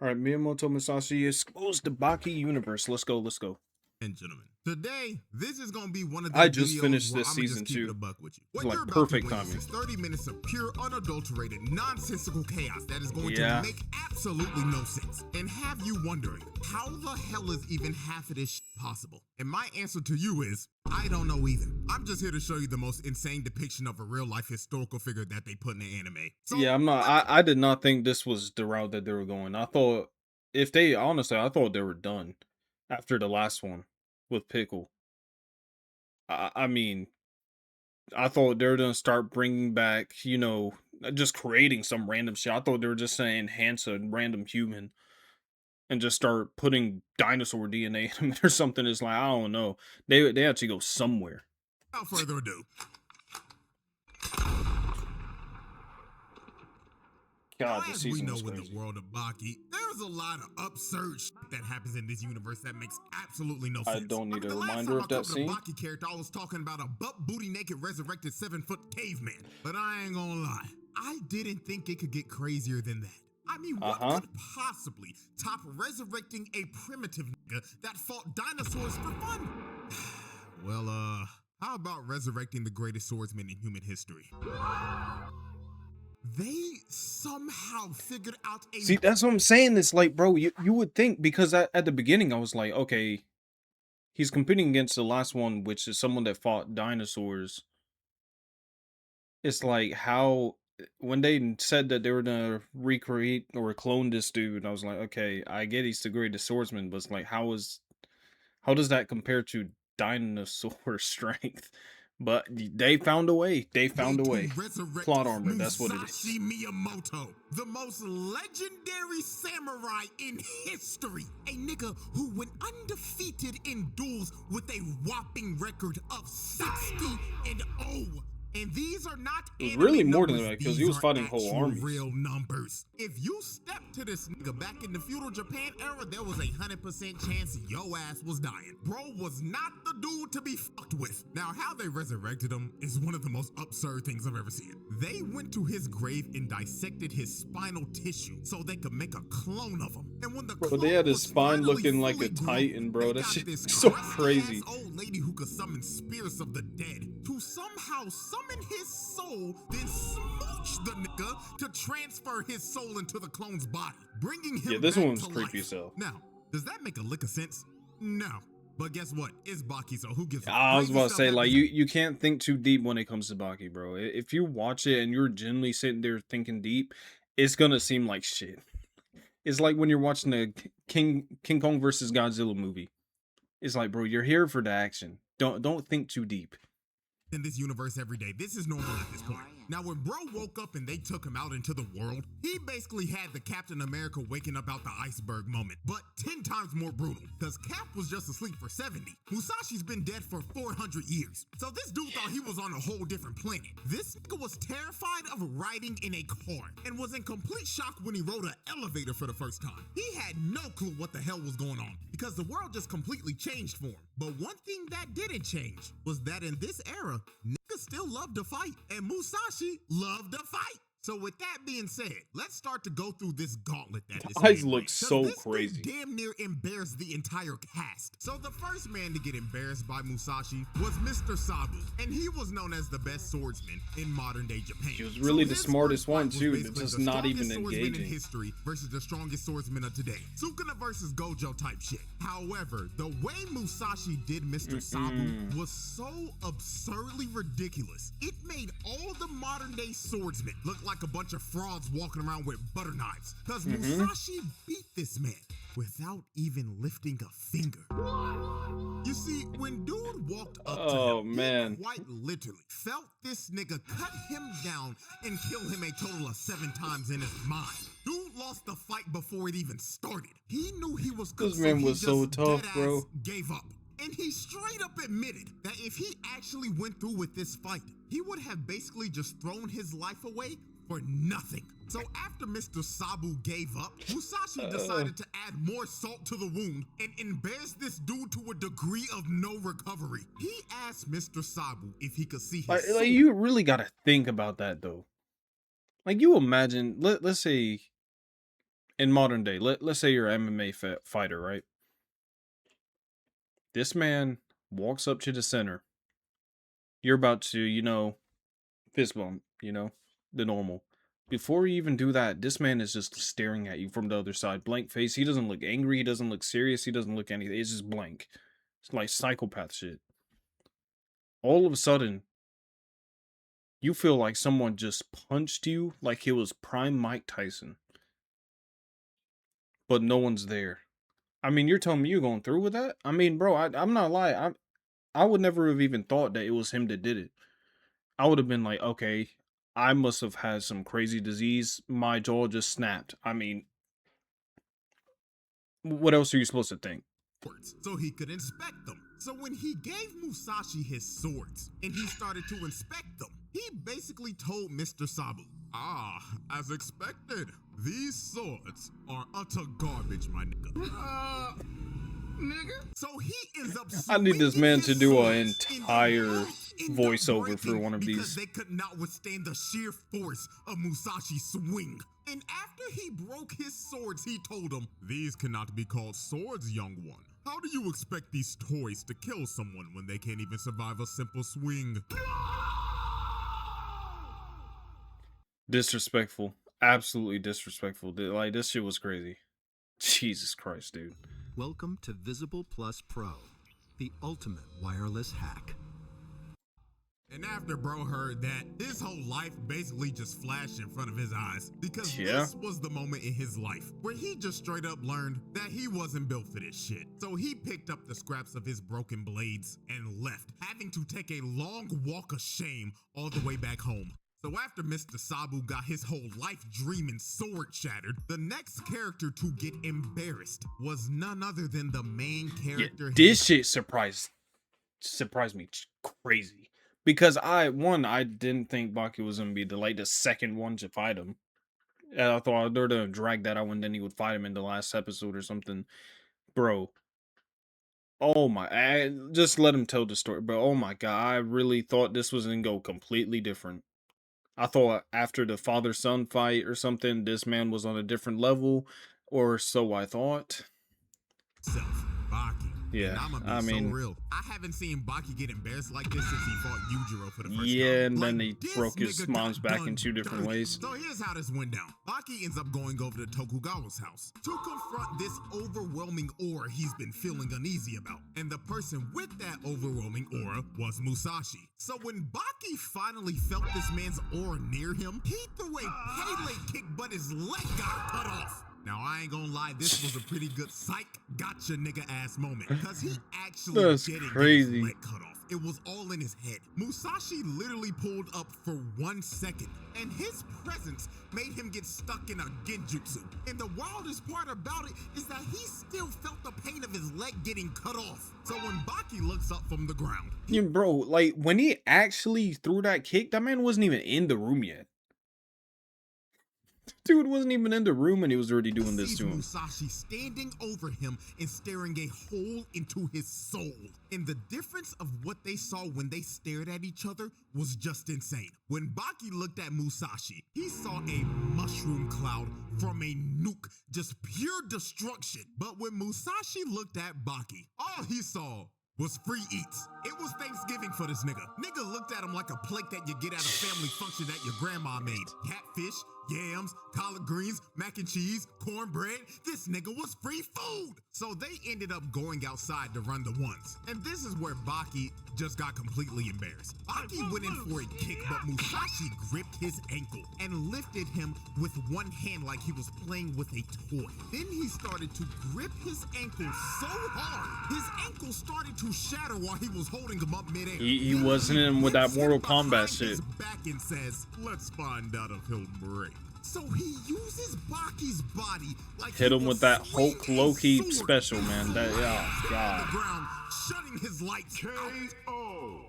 All right, Miyamoto Musashi exposed the Baki universe. Let's go. Let's go. And gentlemen, today this is gonna be one of I those just videos finished where this I'm gonna season just keep it too. a buck with you. It's What like you're about perfect to witness timing. is 30 minutes of pure, unadulterated, nonsensical chaos that is going Yeah. to make absolutely no sense and have you wondering how the hell is even half of this shit possible? And my answer to you is I don't know either. I'm just here to show you the most insane depiction of a real life historical figure that they put in the anime. So Yeah, I'm not. I did not think this was the route that they were going. I thought if they honestly, I thought they were done after the last one with Pickle. I mean, I thought they were gonna start bringing back, just creating some random shit. I thought they were just gonna enhance a random human and just start putting dinosaur DNA in him or something. It's like I don't know. They had to go somewhere. without further ado, God, now, this as we season know was in the crazy. world of Baki, there's a lot of absurd shit that happens in this universe that makes absolutely no sense. I don't need a the last reminder time of I that covered scene. a Baki character, I was talking about a butt booty naked resurrected 7-foot caveman. But I ain't gonna lie, I didn't think it could get crazier than that. I mean, what could possibly top resurrecting a primitive nigga that fought dinosaurs for fun? Well, how about resurrecting the greatest swordsman in human history? They somehow figured out a... See, that's what I'm saying. It's like, bro, you would think, because at the beginning I was like, okay, he's competing against the last one, which is someone that fought dinosaurs. It's like how when they said that they were gonna recreate or clone this dude, I was like, okay, I get he's the greatest swordsman, but it's like how does that compare to dinosaur strength? But they found a way. They found a way. Plot armor, that's what it is. Musashi Miyamoto, the most legendary samurai in history. A nigga who went undefeated in duels with a whopping record of 60-0. And these are not It was really anime more than numbers, that, because he these was are fighting whole actual armies. real numbers. If you step to this nigga back in the feudal Japan era, there was a 100% chance your ass was dying. Bro was not the dude to be fucked with. Now, how they resurrected him is one of the most absurd things I've ever seen. They went to his grave and dissected his spinal tissue so they could make a clone of him. And when the Bro, clone they had his was spine finally looking like fully a grown, titan, bro. they That got shit this so crusty-ass crazy. old lady who could summon spirits of the dead to somehow summon his soul, then smooch the nigga to transfer his soul into the clone's body, bringing him This back one was to creepy life. as hell. Now, does that make a lick of sense? No. But guess what? It's Baki, so who gives a I was crazy about to stuff say, like, happens. you can't think too deep when it comes to Baki, bro. If you watch it and you're genuinely sitting there thinking deep, it's gonna seem like shit. It's like when you're watching the King Kong versus Godzilla movie. It's like, bro, you're here for the action. Don't think too deep. In this universe every day. This is normal at this point. Now, when bro woke up and they took him out into the world, he basically had the Captain America waking up out the iceberg moment, but 10 times more brutal, because Cap was just asleep for 70. Musashi's been dead for 400 years. So this dude thought he was on a whole different planet. This nigga was terrified of riding in a car and was in complete shock when he rode an elevator for the first time. He had no clue what the hell was going on because the world just completely changed for him. But one thing that didn't change was that in this era, niggas still love to fight, and Musashi loved to fight. So with that being said, let's start to go through this gauntlet that is Eyes look so this crazy. dude damn near embarrassed the entire cast. So the first man to get embarrassed by Musashi was Mr. Sabu, and he was known as the best swordsman in modern day Japan. He was really the his smartest first one, fight was too, basically just the not even strongest swordsman engaging. in history versus the strongest swordsman of today. Sukuna versus Gojo type shit. However, the way Musashi did Mr. Sabu was so absurdly ridiculous. It made all the modern day swordsmen look like a bunch of frauds walking around with butter knives. Because Musashi beat this man without even lifting a finger. You see, when dude walked up to him, man. he quite literally felt this nigga cut him down and kill him a total of 7 times in his mind. Dude lost the fight before it even started. He knew he was cooked, This man he was so just tough, deadass bro. gave up. And he straight up admitted that if he actually went through with this fight, he would have basically just thrown his life away for nothing. So after Mr. Sabu gave up, Musashi decided to add more salt to the wound and embarrass this dude to a degree of no recovery. He asked Mr. Sabu if he could see his soul. Like you really gotta think about that though. Like you imagine, let's say in modern day, let's say you're an MMA fighter, right? This man walks up to the center. You're about to, fist bump, the normal. Before you even do that, this man is just staring at you from the other side, blank face. He doesn't look angry. He doesn't look serious. He doesn't look anything. It's just blank. It's like psychopath shit. All of a sudden, you feel like someone just punched you like it was prime Mike Tyson. But no one's there. I mean, you're telling me you're going through with that? I mean, bro, I'm not lying. I would never have even thought that it was him that did it. I would have been like, okay, I must have had some crazy disease. My jaw just snapped. I mean, what else are you supposed to think? So he could inspect them. So when he gave Musashi his swords and he started to inspect them, he basically told Mr. Sabu, as expected, these swords are utter garbage, my nigga. So he ends up I need this man to do an swords entire voiceover for one of because these. they could not withstand the sheer force of Musashi's swing. And after he broke his swords, he told him, these cannot be called swords, young one. How do you expect these toys to kill someone when they can't even survive a simple swing? Disrespectful. Absolutely disrespectful. Like, this shit was crazy. Jesus Christ, dude. Welcome to Visible Plus Pro, the ultimate wireless hack. And after bro heard that, his whole life basically just flashed in front of his eyes. Because this was the moment in his life where he just straight up learned that he wasn't built for this shit. So he picked up the scraps of his broken blades and left, having to take a long walk of shame all the way back home. So after Mr. Sabu got his whole life dream and sword shattered, the next character to get embarrassed was none other than the main character. Yeah, this shit surprised me crazy. Because I didn't think Baki was gonna be the second one to fight him. And I thought they were gonna drag that out and then he would fight him in the last episode or something. Bro. Oh my, just let him tell the story. But oh my god, I really thought this was gonna go completely different. I thought after the father-son fight or something, this man was on a different level, or so I thought. Baki. Yeah, I mean, so real. I haven't seen Baki get embarrassed like this since he fought Yujiro for the first time. Yeah, and then he broke his mom's back in 2 different ways. So here's how this went down. Baki ends up going over to Tokugawa's house to confront this overwhelming aura he's been feeling uneasy about. And the person with that overwhelming aura was Musashi. So when Baki finally felt this man's aura near him, he threw a Pele kick, but his leg got cut off. Now, I ain't gonna lie, this was a pretty good psych gotcha nigga ass moment. Because he actually didn't get his leg cut off. It was all in his head. Musashi literally pulled up for 1 second. And his presence made him get stuck in a genjutsu. And the wildest part about it is that he still felt the pain of his leg getting cut off. So when Baki looks up from the ground... Yeah, bro, like, when he actually threw that kick, that man wasn't even in the room yet. Dude wasn't even in the room and he was already doing this to him. Musashi standing over him and staring a hole into his soul. And the difference of what they saw when they stared at each other was just insane. When Baki looked at Musashi, he saw a mushroom cloud from a nuke, just pure destruction. But when Musashi looked at Baki, all he saw was free eats. It was Thanksgiving for this nigga. Nigga looked at him like a plate that you get at a family function that your grandma made. Catfish, yams, collard greens, mac and cheese, cornbread. This nigga was free food. So they ended up going outside to run the ones. And this is where Baki just got completely embarrassed. Baki went in for a kick, but Musashi gripped his ankle and lifted him with one hand like he was playing with a toy. Then he started to grip his ankle so hard, his ankle started to shatter while he was holding him up midair. He wasn't in with that Mortal Kombat shit. Back and says, let's find out if he'll break. So he uses Baki's body like hit him with that Hulk Loki special, man. That, oh god. Ground, shutting his lights KO.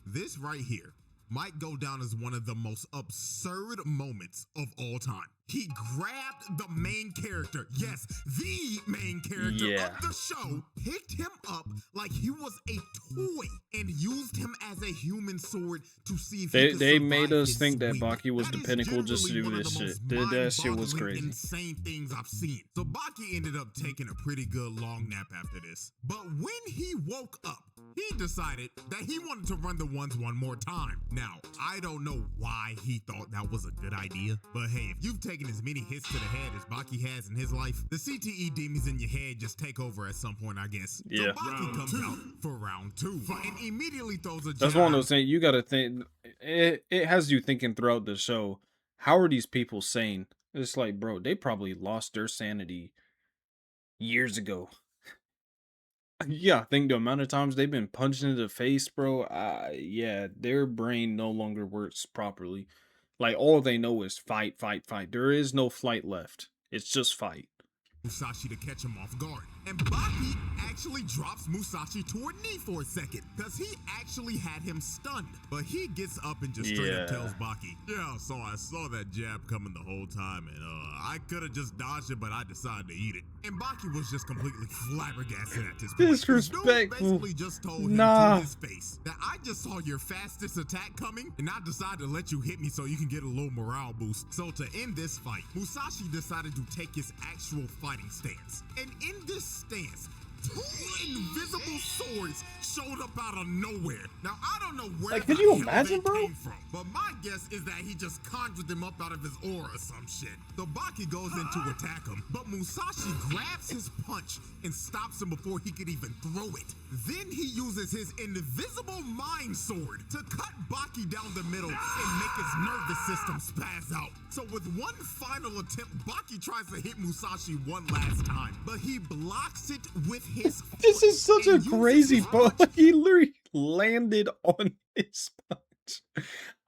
This right here might go down as one of the most absurd moments of all time. He grabbed the main character, yes, the main character Yeah. of the show, picked him up like he was a toy, and used him as a human sword to see if he could They survive made us his think that swing. Baki was That the is pinnacle just to generally do one of this the shit. most That shit was mind-boggling, crazy. insane things I've seen. So Baki ended up taking a pretty good long nap after this. But when he woke up, he decided that he wanted to run the ones one more time. Now, I don't know why he thought that was a good idea, but hey, if you've taken as many hits to the head as Baki has in his life, the CTE demons in your head just take over at some point, I guess. Yeah. So Baki comes out for round 2 and immediately throws a That's jab. one of those things you gotta think. It has you thinking throughout the show. How are these people sane? It's like, bro, they probably lost their sanity years ago. Yeah, I think the amount of times they've been punched in the face, bro. Yeah, their brain no longer works properly. Like all they know is fight, fight, fight. There is no flight left. It's just fight. Musashi to catch him off guard. And Baki actually drops Musashi to a knee for a second, because he actually had him stunned. But he gets up and just straight up Yeah. tells Baki, yeah, so I saw that jab coming the whole time, and I could have just dodged it, but I decided to eat it. And Baki was just completely flabbergasted at this point. Disrespectful. Dude basically just told him Nah. to his face that I just saw your fastest attack coming, and I decided to let you hit me so you can get a little morale boost. So to end this fight, Musashi decided to take his actual fighting stance. And in this stance, 2 invisible swords showed up out of nowhere. Now, I don't know where Like, could the you hell imagine, they bro? came from, but my guess is that he just conjured them up out of his aura or some shit. So Baki goes in to attack him, but Musashi grabs his punch and stops him before he could even throw it. Then he uses his invisible mind sword to cut Baki down the middle and make his nervous system spaz out. So with one final attempt, Baki tries to hit Musashi one last time, but he blocks it with his foot. This is such a and uses crazy his punch. punch He literally landed on his punch.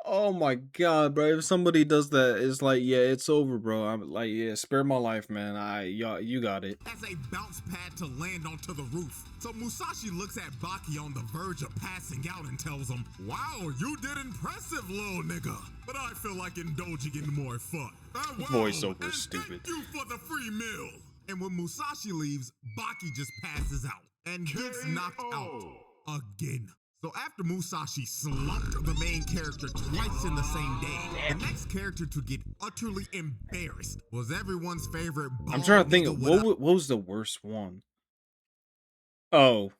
Oh my god, bro! If somebody does that, it's like, yeah, it's over, bro. I'm like, yeah, spare my life, man. You got it. as a bounce pad to land onto the roof. So Musashi looks at Baki on the verge of passing out and tells him, wow, you did impressive, little nigga. But I feel like indulging in more fun. Voiceover and stupid. Thank you for the free meal. And when Musashi leaves, Baki just passes out and gets knocked out again. So after Musashi slumped the main character twice in the same day, the next character to get utterly embarrassed was everyone's favorite bald I'm trying to think nigga of with a what was the worst one. Oh,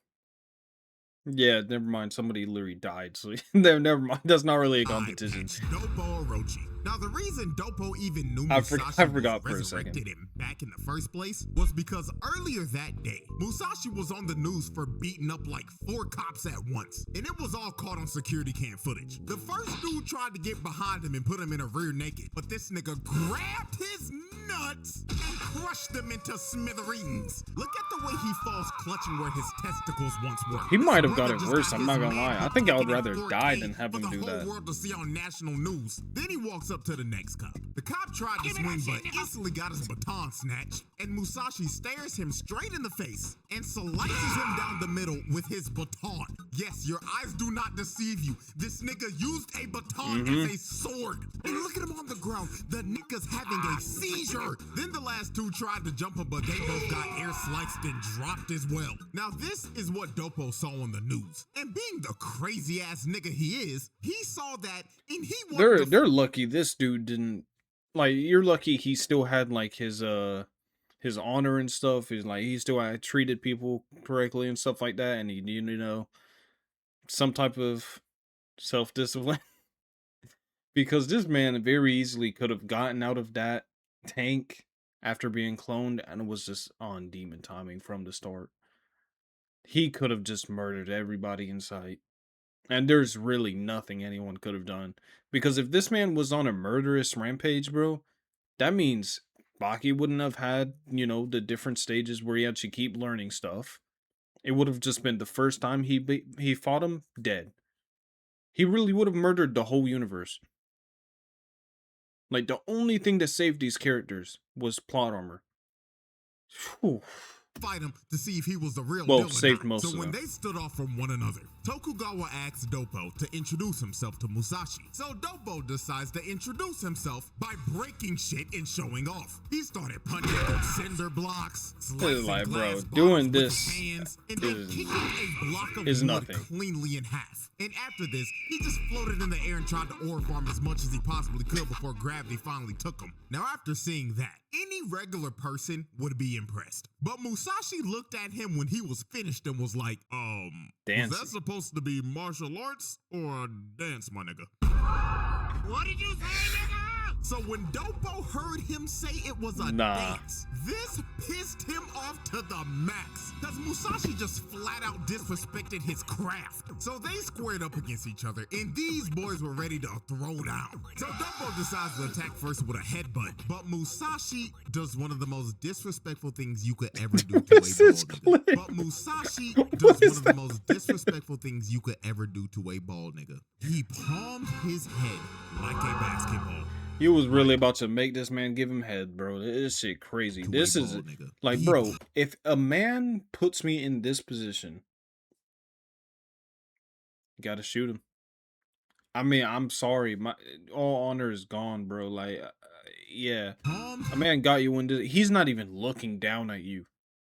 yeah, never mind. Somebody literally died. So never mind. That's not really a competition. It's Dopo Orochi. Now, the reason Dopo even knew I Musashi forgot was for a second. resurrected and back in the first place was because earlier that day, Musashi was on the news for beating up like 4 cops at once, and it was all caught on security cam footage. The first dude tried to get behind him and put him in a rear naked, but this nigga grabbed his nuts and crushed them into smithereens. Look at the way he falls clutching where his testicles once were. He might have Brother got it just worse, got I'm not his gonna lie. manhood I think I would taken in rather 4K die than have for him the do whole that. world to see on national news. Then he walks up to the next cop. The cop tried to swing, but instantly got his baton snatched, and Musashi stares him straight in the face and slices him down the middle with his baton. Yes, your eyes do not deceive you. This nigga used a baton as a sword. And look at him on the ground. The nigga's having a seizure. Then the last 2 tried to jump him, but they both got air sliced and dropped as well. Now this is what Dopo saw on the news. And being the crazy ass nigga he is, he saw that and he wanted to They're lucky this dude didn't, like, you're lucky he still had like his honor and stuff. He's like, he still had treated people correctly and stuff like that, and he, you know, some type of self-discipline. Because this man very easily could have gotten out of that tank after being cloned and was just on demon timing from the start. He could have just murdered everybody in sight. And there's really nothing anyone could have done. Because if this man was on a murderous rampage, bro, that means Baki wouldn't have had, you know, the different stages where he had to keep learning stuff. It would have just been the first time he fought him, dead. He really would have murdered the whole universe. Like, the only thing that saved these characters was plot armor. Whew. fight him to see if he was the real Well, deal or saved not. most So of when them. they stood off from one another, Tokugawa asks Dopo to introduce himself to Musashi. So Dopo decides to introduce himself by breaking shit and showing off. He started punching through cinder blocks, slicing like, bro, glass doing bottles with this his hands, and then kicking a block of is wood nothing. cleanly in half. And after this, he just floated in the air and tried to ore farm as much as he possibly could before gravity finally took him. Now, after seeing that, any regular person would be impressed. But Musashi looked at him when he was finished and was like, was Dancing. that supposed to be martial arts or a dance, my nigga? What did you say, nigga? So when Dopo heard him say it was a dance, this pissed him off to the max. Cause Musashi just flat out disrespected his craft. So they squared up against each other and these boys were ready to throw down. So Dopo decides to attack first with a headbutt, but Musashi does one of the most disrespectful things you could ever do to a bald nigga. But Musashi does one of the most disrespectful things you could ever do to a bald nigga. He palmed his head like a basketball. He was really about to make this man give him head, bro. This shit crazy. This is like, bro, if a man puts me in this position, you gotta shoot him. I mean, I'm sorry. My all honor is gone, bro. Like, yeah. A man got you into. He's not even looking down at you.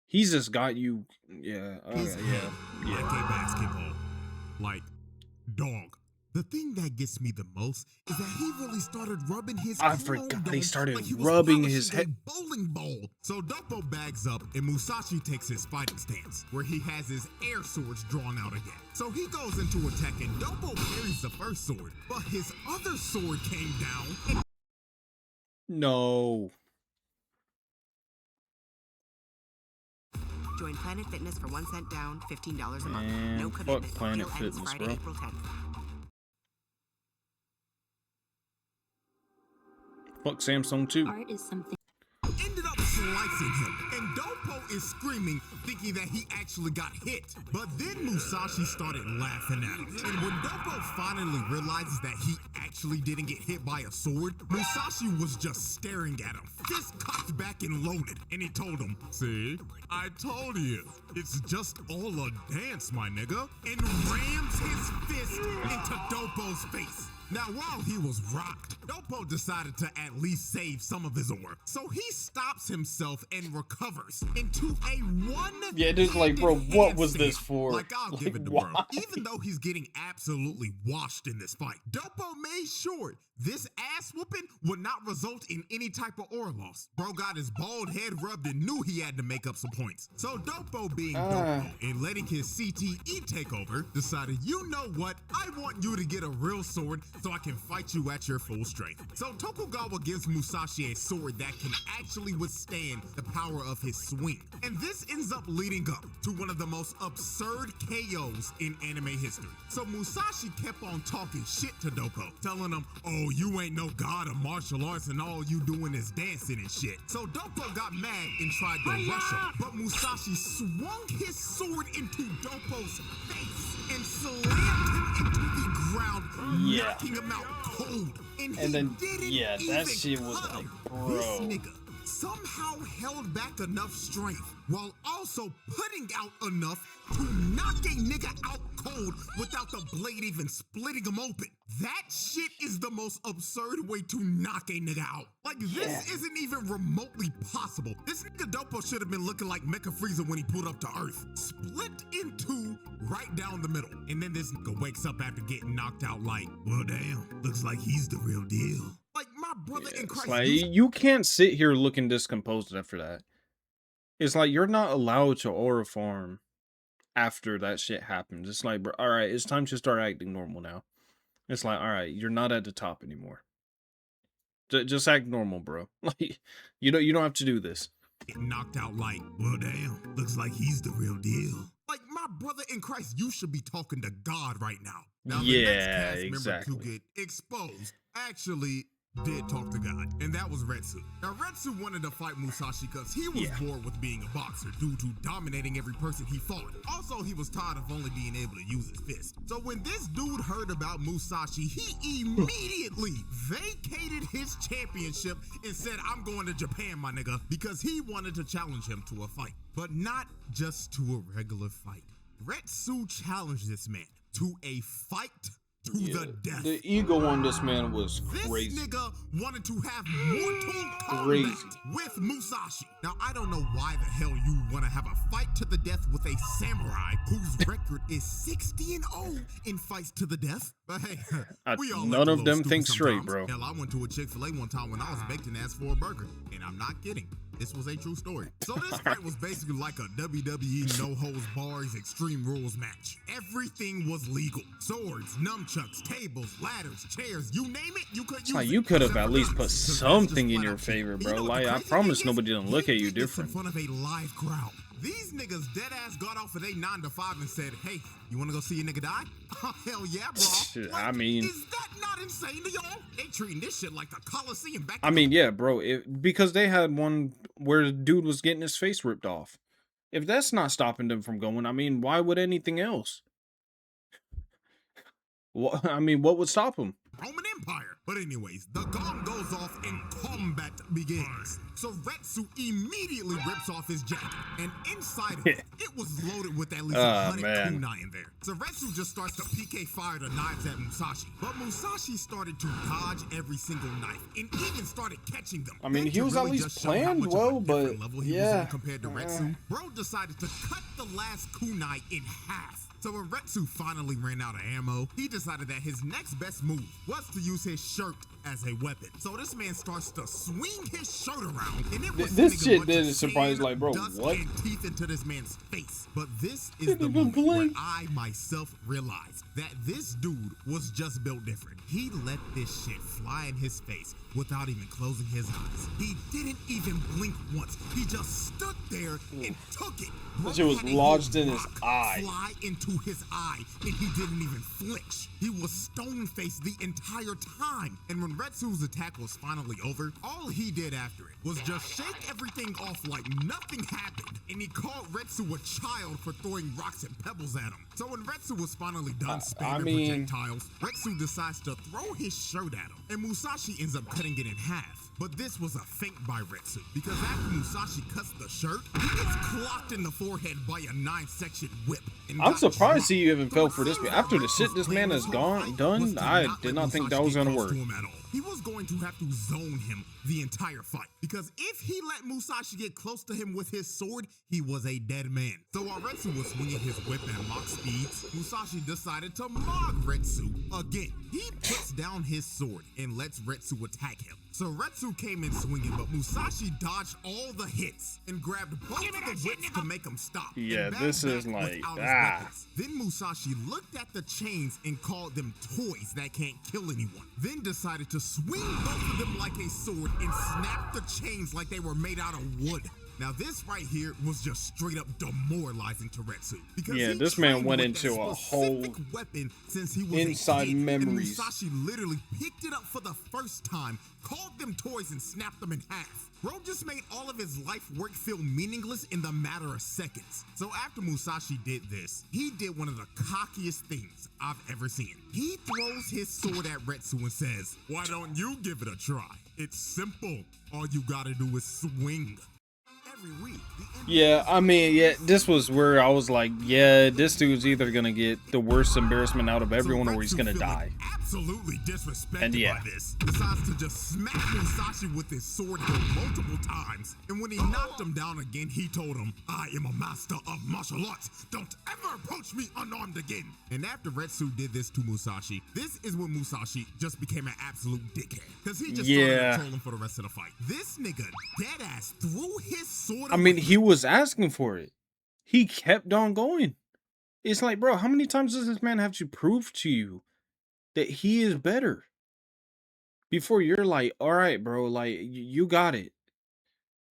He's just got you. Yeah. Yeah. Like a basketball. Like, dog. The thing that gets me the most is that he really started rubbing his I forgot dome he started like he was rubbing his polishing head. a bowling ball. So Dopo bags up and Musashi takes his fighting stance, where he has his air swords drawn out again. So he goes into attack and Dopo parries the first sword, but his other sword came down and No. Join Planet Fitness for 1 cent down, $15 a month. Man, No fuck commitment. Planet Deal ends Fitness, Friday, bro. April 10th. Fuck Samsung too. Art is something. ended up slicing him. And Dopo is screaming, thinking that he actually got hit. But then Musashi started laughing at him. And when Dopo finally realizes that he actually didn't get hit by a sword, Musashi was just staring at him, fist cocked back and loaded. And he told him, "See, I told you, it's just all a dance, my nigga," and rams his fist into Dopo's face. Now, while he was rocked, Dopo decided to at least save some of his ore. So he stops himself and recovers into a one. Yeah, just like, bro, what was this for? Like, I'll give it to why? bro. Even though he's getting absolutely washed in this fight, Dopo made sure this ass whooping would not result in any type of ore loss. Bro got his bald head rubbed and knew he had to make up some points. So Dopo, being Dopo and letting his CTE take over, decided, you know what? I want you to get a real sword so I can fight you at your full strength. So Tokugawa gives Musashi a sword that can actually withstand the power of his swing. And this ends up leading up to one of the most absurd KOs in anime history. So Musashi kept on talking shit to Dopo, telling him, "Oh, you ain't no god of martial arts and all you doing is dancing and shit." So Dopo got mad and tried to rush him, but Musashi swung his sword into Dopo's face and slammed him into the ground, knocking him out cold. And then, didn't yeah, that even shit was cut like, him. bro. This nigga somehow held back enough strength while also putting out enough to knock a nigga out cold without the blade even splitting him open. That shit is the most absurd way to knock a nigga out. Like, this isn't even remotely possible. This nigga Dopo should have been looking like Mecha Frieza when he pulled up to Earth. Split in two right down the middle. And then this nigga wakes up after getting knocked out like, well, damn, looks like he's the real deal. Like, my brother in It's Christ. like, you can't sit here looking discomposed after that. It's like you're not allowed to aura farm after that shit happens. It's like, bro, all right, it's time to start acting normal now. It's like, all right, you're not at the top anymore. Just act normal, bro. Like, you don't have to do this. Getting knocked out like, well, damn, looks like he's the real deal. Like, my brother in Christ, you should be talking to God right now. Now, the next cast member to get exposed actually did talk to God, and that was Retsu. Now, Retsu wanted to fight Musashi because he was bored with being a boxer due to dominating every person he fought. Also, he was tired of only being able to use his fist. So when this dude heard about Musashi, he immediately vacated his championship and said, I'm going to Japan, my nigga, because he wanted to challenge him to a fight. But not just to a regular fight. Retsu challenged this man to a fight to the death. The ego on this man was crazy. This nigga wanted to have mortal combat with Musashi. Now, I don't know why the hell you want to have a fight to the death with a samurai whose record is 60-0 in fights to the death. But hey, we all none of them think straight, bro. Hell, I went to a Chick-fil-A one time when I was baked and asked for a burger. And I'm not kidding. This was a true story. So this fight was basically like a WWE No Holds Bars Extreme Rules match. Everything was legal. Swords, nunchucks, tables, ladders, chairs, you name it, you could use it. You could have at least put something in your favor, bro. Like, I promise nobody didn't look at you different. In front of a live crowd. These niggas dead ass got off of their 9 to 5 and said, hey, you wanna go see a nigga die? Oh, hell yeah, bro. Like, I mean, is that not insane to y'all? They treating this shit like the Coliseum back. I mean, yeah, bro. Because they had one where the dude was getting his face ripped off. If that's not stopping them from going, I mean, why would anything else? I mean, what would stop him? Roman Empire. But anyways, the gong goes off and combat begins. So Retsu immediately rips off his jacket, and inside of it, it was loaded with at least 100 kunai in there. So Retsu just starts to PK fire the knives at Musashi. But Musashi started to dodge every single knife, and even started catching them. I mean, he was at least planned well, but yeah. Compared to Retsu, bro decided to cut the last kunai in half. So when Retsu finally ran out of ammo, he decided that his next best move was to use his shirt as a weapon. So this man starts to swing his shirt around, and it was this shit did surprise, like, bro, what? And teeth into this man's face. But this is the moment where I myself realized that this dude was just built different. He let this shit fly in his face without even closing his eyes. He didn't even blink once. He just stood there and took it. That shit was lodged in his eye. Fly into his eye, and he didn't even flinch. He was stone-faced the entire time. And when Retsu's attack was finally over, all he did after it was just shake everything off like nothing happened. And he called Retsu a child for throwing rocks and pebbles at him. So when Retsu was finally done spamming projectiles, Retsu decides to throw his shirt at him. And Musashi ends up cutting it in half. But this was a feint by Retsu, because after Musashi cuts the shirt, he gets clocked in the forehead by a 9-section whip. I'm surprised he even fell for this. After the shit this man has done, I did not think that was gonna work. He was going to have to zone him the entire fight, because if he let Musashi get close to him with his sword, he was a dead man. So while Retsu was swinging his whip at mock speeds, Musashi decided to mock Retsu again. He puts down his sword and lets Retsu attack him. So Retsu came in swinging, but Musashi dodged all the hits and grabbed both of the whips to make him stop. Yeah, this is like, Then Musashi looked at the chains and called them toys that can't kill anyone. Then decided to swing both of them like a sword and snap the chains like they were made out of wood. Now this right here was just straight up demoralizing to Retsu, because this man went into a whole weapon since he was inside memories. And Musashi literally picked it up for the first time, called them toys, and snapped them in half. Bro just made all of his life work feel meaningless in the matter of seconds. So after Musashi did this, he did one of the cockiest things I've ever seen. He throws his sword at Retsu and says, "Why don't you give it a try? It's simple. All you gotta do is swing." Yeah, I mean, yeah, this was where I was like, yeah, this dude's either gonna get the worst embarrassment out of everyone, or he's gonna die. Absolutely disrespected and yeah. by this. Decides to just smack Musashi with his sword multiple times. And when he knocked him down again, he told him, "I am a master of martial arts. Don't ever approach me unarmed again." And after Retsu did this to Musashi, this is when Musashi just became an absolute dickhead, because he just started trolling for the rest of the fight. This nigga deadass threw his sword. I mean, he was asking for it. He kept on going. It's like, bro, how many times does this man have to prove to you that he is better before you're like, all right, bro, like, you got it?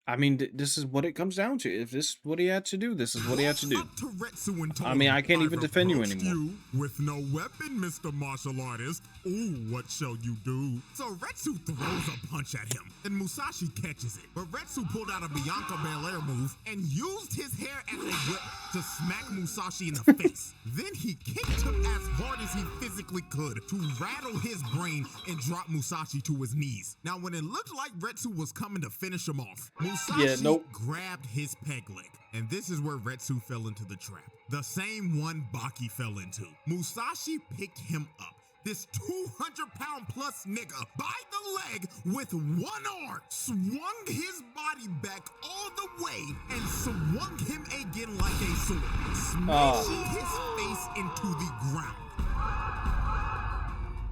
I mean, this is what it comes down to. If this is what he had to do, this is what he had to do. Up to Retsu and told I mean, him, I can't even "I've defend you approached anymore." You with no weapon, Mr. Martial Artist. Ooh, what shall you do? So Retsu throws a punch at him, and Musashi catches it. But Retsu pulled out a Bianca Belair move and used his hair as a whip to smack Musashi in the face. Then he kicked him as hard as he physically could to rattle his brain and drop Musashi to his knees. Now, when it looked like Retsu was coming to finish him off, Musashi grabbed his peg leg. And this is where Retsu fell into the trap. The same one Baki fell into. Musashi picked him up. This 200-pound plus nigga by the leg with one arm, swung his body back all the way and swung him again like a sword, smashing his face into the ground.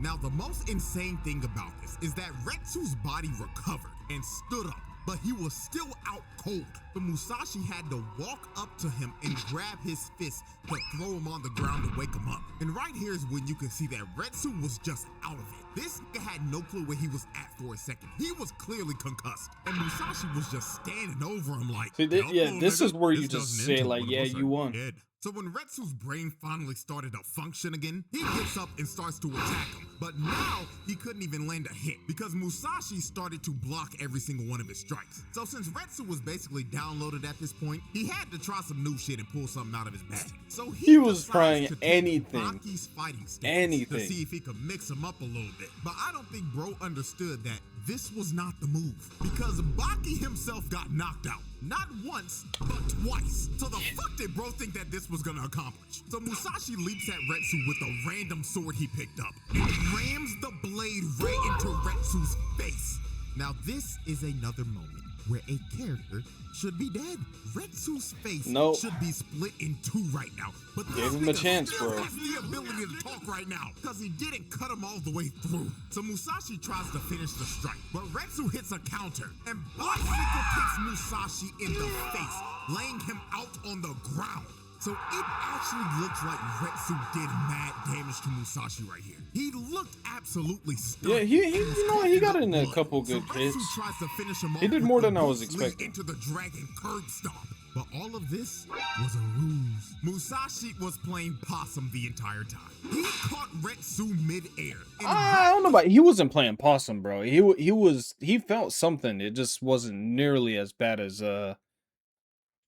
Now, the most insane thing about this is that Retsu's body recovered and stood up, but he was still out cold. So Musashi had to walk up to him and grab his fist to throw him on the ground to wake him up. And right here is when you can see that Retsu was just out of it. This nigga had no clue where he was at for a second. He was clearly concussed. And Musashi was just standing over him like, See, this is where you just say, like, yeah, you won. Dead. So when Retsu's brain finally started to function again, he gets up and starts to attack him. But now, he couldn't even land a hit because Musashi started to block every single one of his strikes. So since Retsu was basically downloaded at this point, he had to try some new shit and pull something out of his bag. So he was trying anything, Baki's fighting stance to see if he could mix him up a little bit. But I don't think bro understood that this was not the move because Baki himself got knocked out. Not once, but twice. So the fuck did bro think that this was gonna accomplish? So Musashi leaps at Retsu with a random sword he picked up and rams the blade right into Retsu's face. Now this is another moment where a character should be dead. Retsu's face should be split in two right now. But give him a chance, bro. Has the ability to talk right now because he didn't cut him all the way through. So Musashi tries to finish the strike, but Retsu hits a counter and bicycle kicks Musashi in the face, laying him out on the ground. So it actually looks like Retsu did mad damage to Musashi right here. He looked absolutely stunned. Yeah, he got in a couple good hits. Tries to finish him off he did more than I was expecting. Into the dragon curb stomp. But all of this was a ruse. Musashi was playing possum the entire time. He caught Retsu mid-air. I don't know about. He wasn't playing possum, bro. He felt something. It just wasn't nearly as bad as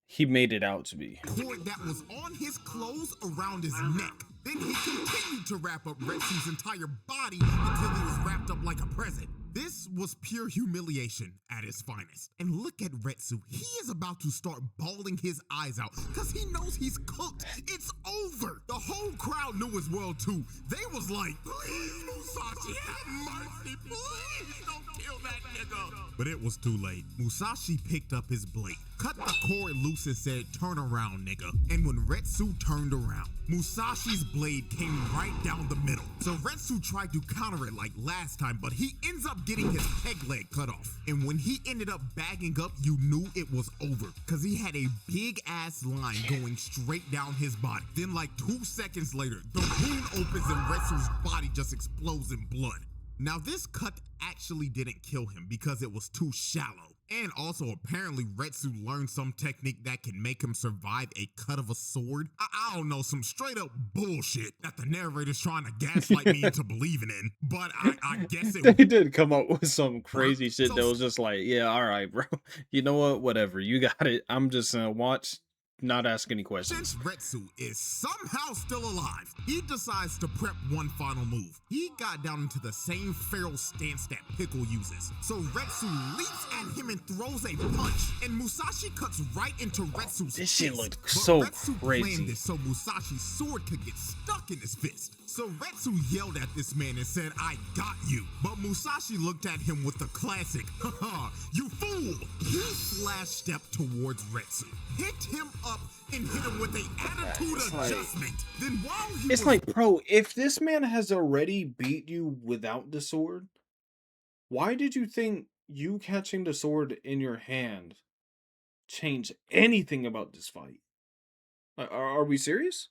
he made it out to be. Cord that was on his clothes around his neck. Then he continued to wrap up Retsu's entire body until he was wrapped up like a present. This was pure humiliation at its finest. And look at Retsu. He is about to start bawling his eyes out because he knows he's cooked. It's over. The whole crowd knew as well too. They was like, please, Musashi, have mercy. Please don't kill that nigga. But it was too late. Musashi picked up his blade, cut the cord loose and said, turn around, nigga. And when Retsu turned around, Musashi's blade came right down the middle. So Retsu tried to counter it like last time, but he ends up getting his peg leg cut off. And when he ended up bagging up, you knew it was over because he had a big ass line going straight down his body. Then like 2 seconds later, the wound opens and Retsu's body just explodes in blood. Now this cut actually didn't kill him because it was too shallow. And also, apparently, Retsu learned some technique that can make him survive a cut of a sword. I don't know, some straight up bullshit that the narrator's trying to gaslight me into believing in. But I guess it... They did come up with some crazy shit that was just like, yeah, all right, bro. You know what? Whatever. You got it. I'm just gonna watch, not ask any questions. Since Retsu is somehow still alive, he decides to prep one final move. He got down into the same feral stance that Pickle uses. So Retsu leaps at him and throws a punch, and Musashi cuts right into Retsu's This fist. shit looked But so Retsu crazy. planned this so Musashi's sword could get stuck in his fist. So Retsu yelled at this man and said, I got you. But Musashi looked at him with the classic, haha, you fool. He slash stepped towards Retsu, hit him up, and hit him with an attitude adjustment. Then while he It's like, bro, if this man has already beat you without the sword, why did you think you catching the sword in your hand changed anything about this fight? Are we serious?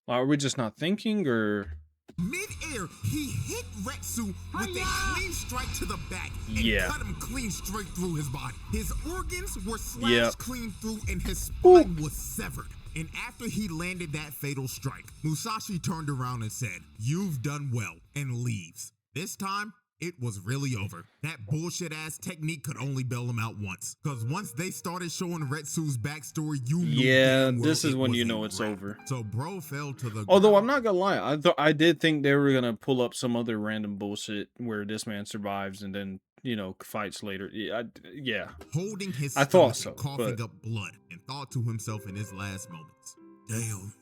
Are we just not thinking, or... Mid-air there, he hit Retsu with a clean strike to the back and cut him clean straight through his body. His organs were slashed clean through and his spine was severed. And after he landed that fatal strike, Musashi turned around and said, "You've done well," and leaves. This time, it was really over. That bullshit-ass technique could only bail him out once. Because once they started showing Retsu's backstory, you knew damn well this is when you was know a it's wrap. over. So bro fell to the Although ground. I'm not gonna lie, I did think they were gonna pull up some other random bullshit where this man survives and then, you know, fights later. Yeah. Holding his I stomach thought so, and coughing but- up blood, and thought to himself in his last moments, "Damn,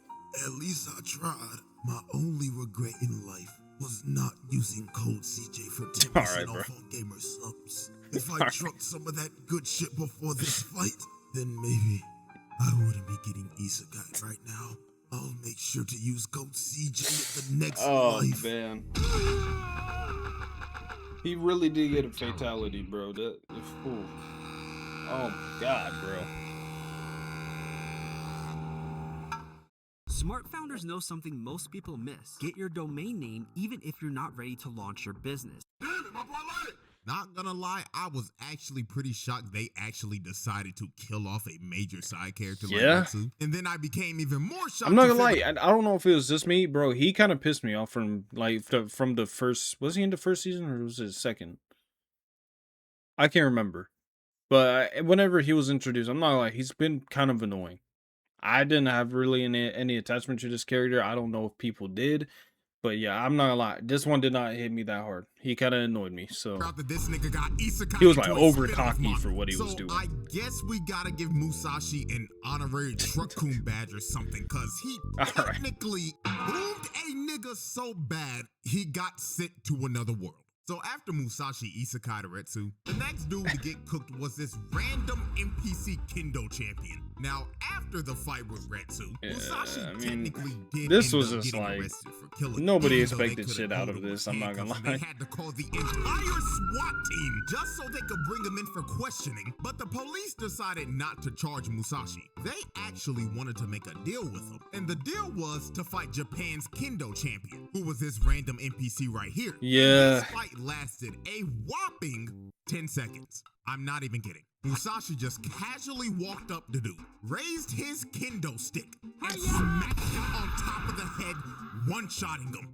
at least I tried. My only regret in life was not using code CJ for 10% Alright, off on gamer subs. If I trucked some of that good shit before this fight, then maybe I wouldn't be getting isekai right now. I'll make sure to use code CJ at the next life." Man. He really did get a fatality, bro. Oh my god, bro. Smart founders know something most people miss. Get your domain name even if you're not ready to launch your business. Not gonna lie, I was actually pretty shocked they actually decided to kill off a major side character like Retsu. And then I became even more shocked. I'm not gonna lie, I don't know if it was just me, bro. He kind of pissed me off from the first. Was he in the first season or was it second? I can't remember. But whenever he was introduced, I'm not gonna lie, he's been kind of annoying. I didn't have really any attachment to this character. I don't know if people did. But yeah, I'm not gonna lie. This one did not hit me that hard. He kind of annoyed me. So that this nigga got isekai he was like into a over spin-off cocky model. for what he was So doing. I guess we gotta give Musashi an honorary truck-coon badge or something, cause he technically boomed a nigga so bad he got sent to another world. So after Musashi isekai to Retsu, the next dude to get cooked was this random NPC Kendo champion. Now, after the fight with Retsu, Musashi technically did this end was up just getting like arrested for killing, nobody even though they expected could've shit out held of him with this. I'm not gonna handcuffs, lie. and they had to call the entire SWAT team just so they could bring him in for questioning. But the police decided not to charge Musashi. They actually wanted to make a deal with him, and the deal was to fight Japan's Kendo champion, who was this random NPC right here. Yeah. This fight lasted a whopping 10 seconds. I'm not even kidding. Musashi just casually walked up to dude, raised his kendo stick, and smacked him on top of the head, one-shotting him.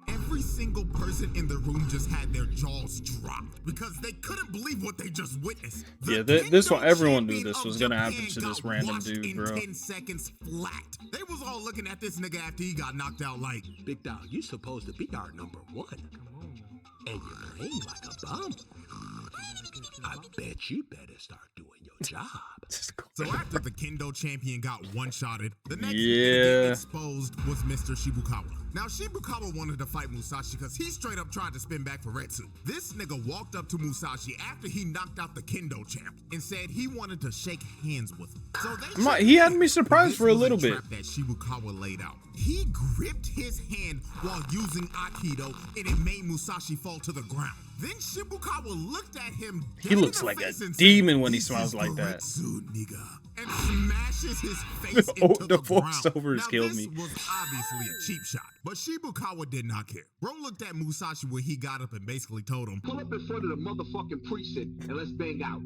Every single person in the room just had their jaws dropped because they couldn't believe what they just witnessed. Yeah, this one, everyone knew this was gonna happen to this random dude, bro. 10 seconds flat. They was all looking at this nigga after he got knocked out like, Big dog, you supposed to be our number one. And you're playing like a bum. I bet you better start doing your job. So after the Kendo champion got one-shotted, the next nigga to get exposed was Mr. Shibukawa. Now, Shibukawa wanted to fight Musashi because he straight up tried to spin back for Retsu. This nigga walked up to Musashi after he knocked out the Kendo champ and said he wanted to shake hands with him. So he had me surprised for a little bit. That Shibukawa laid out. He gripped his hand while using Aikido, and it made Musashi fall to the ground. Then Shibukawa looked at him. He looks like a demon when he smiles like that. Retsu, nigga, and smashes his face into the ground. Voiceovers killed me. This was obviously a cheap shot, but Shibukawa did not care. Bro looked at Musashi when he got up and basically told him, "Pull up in front of the motherfucking precinct and let's bang out.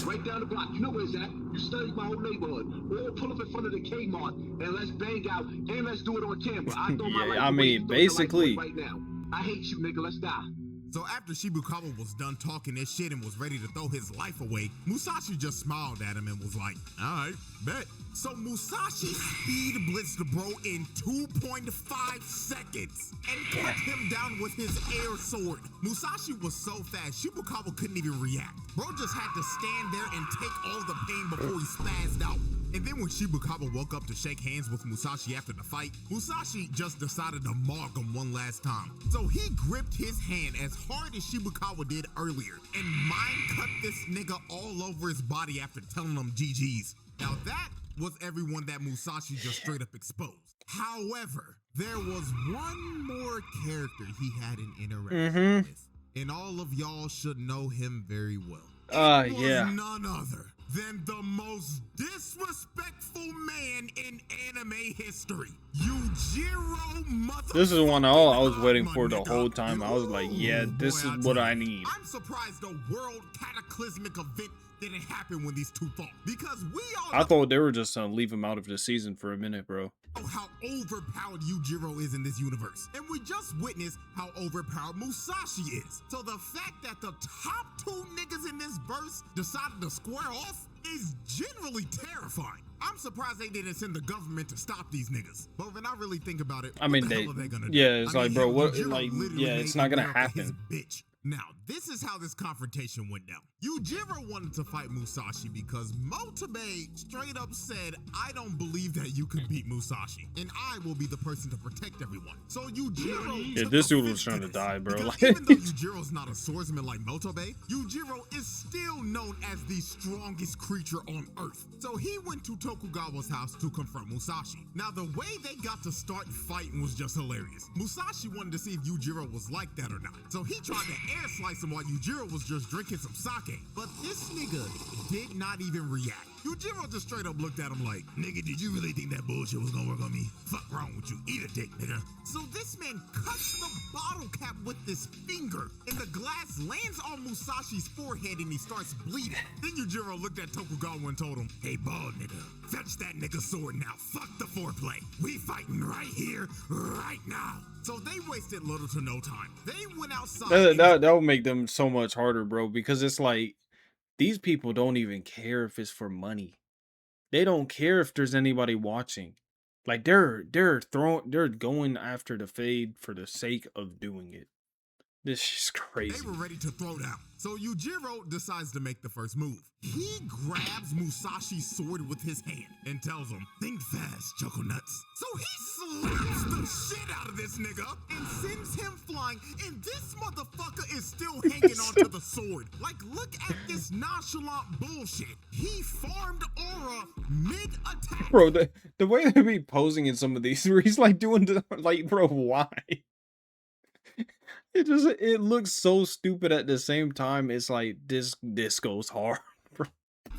Right down the block. You know where it's at. You studied my whole neighborhood. Or pull up in front of the Kmart and let's bang out and let's do it on camera. I throw my life I away, mean, you throw your life basically. away right now. I hate you, nigga. Let's die." So after Shibukawa was done talking this shit and was ready to throw his life away, Musashi just smiled at him and was like, "Alright, bet." So Musashi speed blitzed bro in 2.5 seconds and cut him down with his air sword. Musashi was so fast, Shibukawa couldn't even react. Bro just had to stand there and take all the pain before he spazzed out. And then when Shibukawa woke up to shake hands with Musashi after the fight, Musashi just decided to mark him one last time. So he gripped his hand as hard as Shibukawa did earlier and mind cut this nigga all over his body after telling him GG's. Now that was everyone that Musashi just straight up exposed. However, there was one more character he had an interaction with, and all of y'all should know him very well. It was none other than the most disrespectful man in anime history. Yujiro mother. This is one I was waiting for the whole time. I was like, yeah, this is what I need. I'm surprised a world cataclysmic event didn't happen when these two fought. Because we all I thought they were just gonna leave him out of the season for a minute, bro. know how overpowered Yujiro is in this universe. And we just witnessed how overpowered Musashi is. So the fact that the top two niggas in this verse decided to square off is generally terrifying. I'm surprised they didn't send the government to stop these niggas. But when I really think about it, I mean, what the hell are they gonna do? yeah, it's like, bro, hell, what, Yujiro like, literally yeah, it's made not gonna America his happen. bitch. Now, this is how this confrontation went down. Yujiro wanted to fight Musashi because Motobe straight up said, I don't believe that you can beat Musashi, and I will be the person to protect everyone. So Yujiro Yeah, took this dude offense was trying to this, die, bro. because Like, even though Yujiro's not a swordsman like Motobe, Yujiro is still known as the strongest creature on Earth. So he went to Tokugawa's house to confront Musashi. Now, the way they got to start fighting was just hilarious. Musashi wanted to see if Yujiro was like that or not. So he tried to air slice him while Yujiro was just drinking some sake. But this nigga did not even react. Yujiro just straight up looked at him like, nigga, did you really think that bullshit was gonna work on me? Fuck wrong with you? Eat a dick, nigga. So this man cuts the bottle cap with his finger, and the glass lands on Musashi's forehead and he starts bleeding. Then Yujiro looked at Tokugawa and told him, hey, bald nigga, fetch that nigga sword now. Fuck the foreplay. We fighting right here, right now. So they wasted little to no time. They went outside. that would make them so much harder, bro, because it's like, these people don't even care if it's for money. They don't care if there's anybody watching. Like, they're going after the fade for the sake of doing it. This is crazy. They were ready to throw down. So Yujiro decides to make the first move. He grabs Musashi's sword with his hand and tells him, think fast, Choco Nuts. So he slaps the shit out of this nigga and sends him flying, and this motherfucker is still hanging onto the sword. Like, look at this nonchalant bullshit. He farmed aura mid-attack. Bro, the way they be posing in some of these, where he's like doing the, like, bro, why? It looks so stupid at the same time. It's like, this goes hard, bro.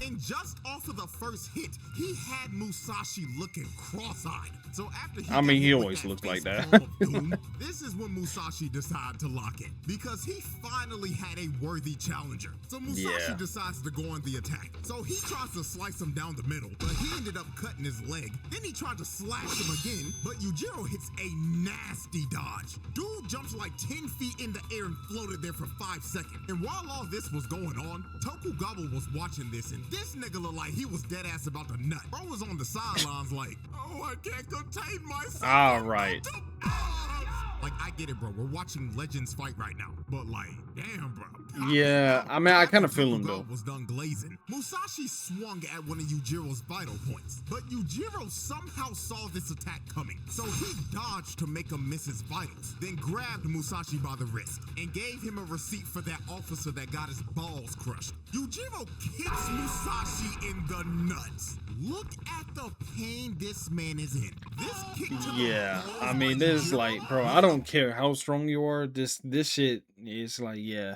And just off of the first hit, he had Musashi looking cross-eyed. So after he he always looks like that. Doom, this is when Musashi decided to lock in, because he finally had a worthy challenger. So Musashi decides to go on the attack. So he tries to slice him down the middle, but he ended up cutting his leg. Then he tried to slash him again, but Yujiro hits a nasty dodge. Dude jumps like 10 feet in the air and floated there for 5 seconds. And while all this was going on, Tokugawa was watching this, and this nigga looked like he was dead ass about to nut. Bro was on the sidelines like, oh, I can't contain myself. All right. Like, I get it, bro. We're watching legends fight right now. But, like, damn, bro. Yeah, I mean, I kind of feel him, though. Was done glazing. Musashi swung at one of Yujiro's vital points. But Yujiro somehow saw this attack coming. So he dodged to make him miss his vitals. Then grabbed Musashi by the wrist and gave him a receipt for that officer that got his balls crushed. Yujiro kicks Musashi in the nuts. Look at the pain this man is in. This kick to the balls I mean, by this is Yujiro- like, bro, I don't care how strong you are. This shit is like, yeah.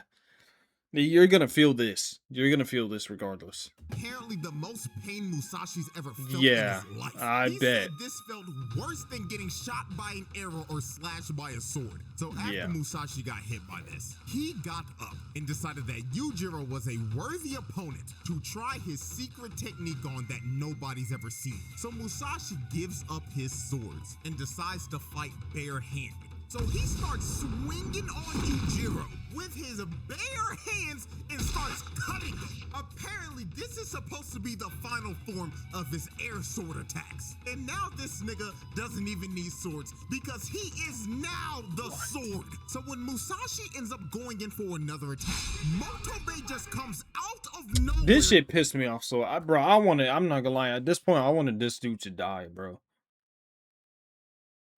You're gonna feel this. You're gonna feel this regardless. Apparently the most pain Musashi's ever felt Yeah, in his life. I He bet. said this felt worse than getting shot by an arrow or slashed by a sword. So after Yeah. Musashi got hit by this, he got up and decided that Yujiro was a worthy opponent to try his secret technique on that nobody's ever seen. So Musashi gives up his swords and decides to fight barehanded. So he starts swinging on Yujiro with his bare hands and starts cutting him. Apparently, this is supposed to be the final form of his air sword attacks. And now this nigga doesn't even need swords because he is now the sword. So when Musashi ends up going in for another attack, Motobe just comes out of nowhere. This shit pissed me off. So, I'm not gonna lie. At this point, I wanted this dude to die, bro.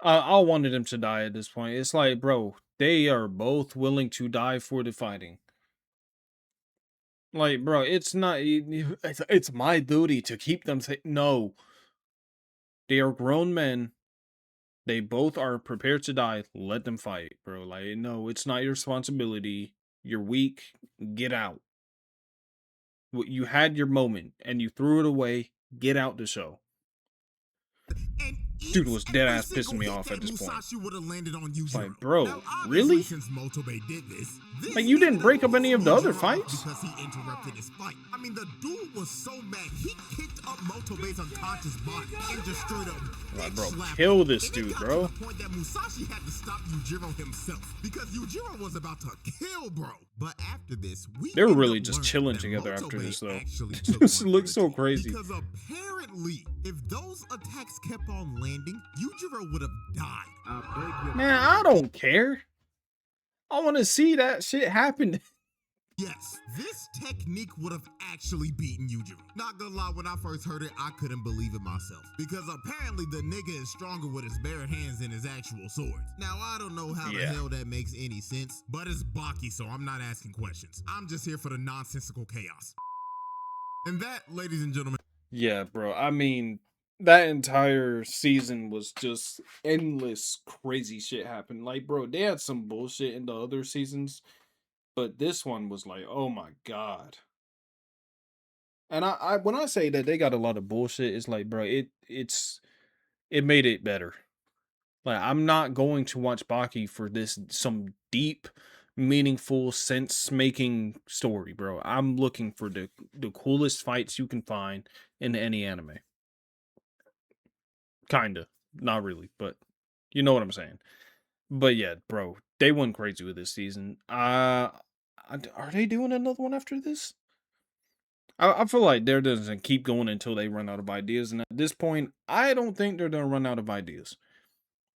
I wanted him to die at this point. It's like, bro, they are both willing to die for the fighting. Like, bro, it's not. It's my duty to keep them safe. No, they are grown men. They both are prepared to die. Let them fight, bro. Like, no, it's not your responsibility. You're weak. Get out. You had your moment and you threw it away. Get out the show. And Dude was dead every ass pissing single me hit off at that this point. Musashi would have landed on It's Yujiro. like, bro, Now, obviously, really? since Motobe did this Like, you didn't ended break up both any of the other Yujiro fights? because he interrupted his fight. I mean, the dude was so mad he kicked up Motobe's unconscious body and just straight up Like, bro, slapped kill him. this And it dude, got bro. to the point that Musashi had to stop Yujiro himself because Yujiro was about to kill bro. But after this, They were end really up just learning chilling that together after Motobe this, though. actually took This one looks for the so team. crazy. Because apparently, if those attacks kept on landing, Yujiro would have died. Man, I don't care. I want to see that shit happen. Yes, this technique would have actually beaten Yujiro. Not gonna lie, when I first heard it, I couldn't believe it myself. Because apparently the nigga is stronger with his bare hands than his actual swords. Now, I don't know how the hell that makes any sense, but it's Baki, so I'm not asking questions. I'm just here for the nonsensical chaos. And that, ladies and gentlemen, Yeah, bro. I mean, that entire season was just endless crazy shit happened. Like, bro, they had some bullshit in the other seasons, but this one was like, oh my god. And I when I say that they got a lot of bullshit, it's like, bro, it made it better. Like, I'm not going to watch Baki for this some deep, meaningful, sense-making story, bro. I'm looking for the coolest fights you can find in any anime. Kinda. Not really, but you know what I'm saying. But yeah, bro, they went crazy with this season. Are they doing another one after this? I feel like they're just gonna keep going until they run out of ideas, and at this point, I don't think they're gonna run out of ideas.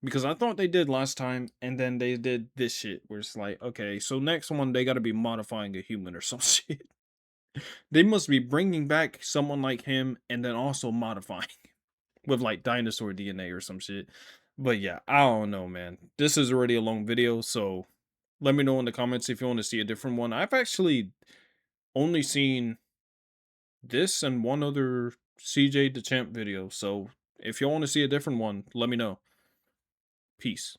Because I thought they did last time, and then they did this shit where it's like, okay, so next one they gotta be modifying a human or some shit. They must be bringing back someone like him and then also modifying with like dinosaur DNA or some shit. But yeah, I don't know, man. This is already a long video, so let me know in the comments if you want to see a different one. I've actually only seen this and one other CJ Dachamp video, so if you want to see a different one, let me know. Peace.